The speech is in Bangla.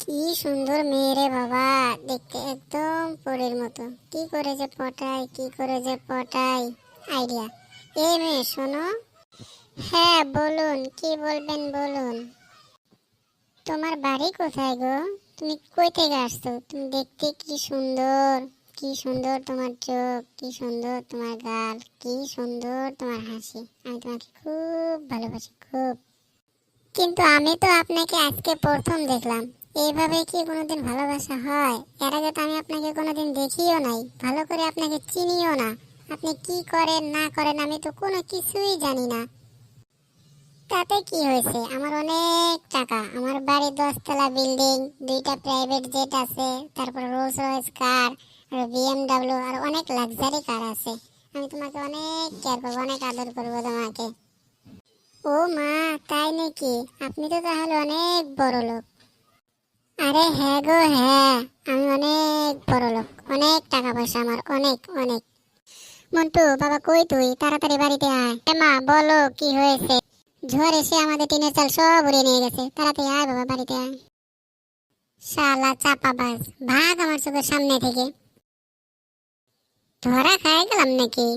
কি সুন্দর মেয়ে রে বাবা, দেখতে একদম পরীর মতো। কি করে যে পটাই, কি করে যে পটাই। আইডিয়া। এই মেয়ে শোনো। হ্যাঁ বলুন, কি বলবেন বলুন। তোমার বাড়ি কোথায় গো? তুমি কই থেকে আসছো? তুমি দেখতে কি সুন্দর, কি সুন্দর তোমার চোখ, কি সুন্দর তোমার গাল, কি সুন্দর তোমার হাসি। আমি তোমাকে খুব ভালোবাসি, খুব। কিন্তু আমি তো আপনাকে আজকে প্রথম দেখলাম। এইভাবে কি কোনোদিন ভালোবাসা হয়? এর আগে তো আমি আপনাকে কোনোদিন দেখিও নাই, ভালো করে আপনাকে চিনিও না। আপনি কি করেন না করেন আমি তো কোনো কিছুই জানি না। তাতে কি হয়েছে? আমার অনেক টাকা, আমার বাড়ি 10 তলা বিল্ডিং, 2টা প্রাইভেট জেট আছে, তারপর রোলস রয়েস কার, আর বিএমডব্লিউ, আর অনেক লাক্সারি কার আছে। আমি তোমাকে অনেক কেয়ার করবো, অনেক আদর করবো তোমাকে। ও মা, তাই নাকি? আপনি তো তাহলে অনেক বড় লোক। আরে হ্যাঁ গো হ্যাঁ, আমি অনেক বড় লোক, অনেক টাকা পয়সা আমার, অনেক অনেক। মন্টু বাবা, কই তুই? তাড়াতাড়ি বাড়িতে আয়। মা বলো, কি হয়েছে? ঝড় এসে আমাদের টিনের চাল সব উড়িয়ে নিয়ে গেছে, তাড়াতাড়ি আয় বাবা, বাড়িতে আয়। শালা চাপাবাজ, ভাগ আমার চোখের সামনে থেকে। ধরা খাই গেলাম নাকি?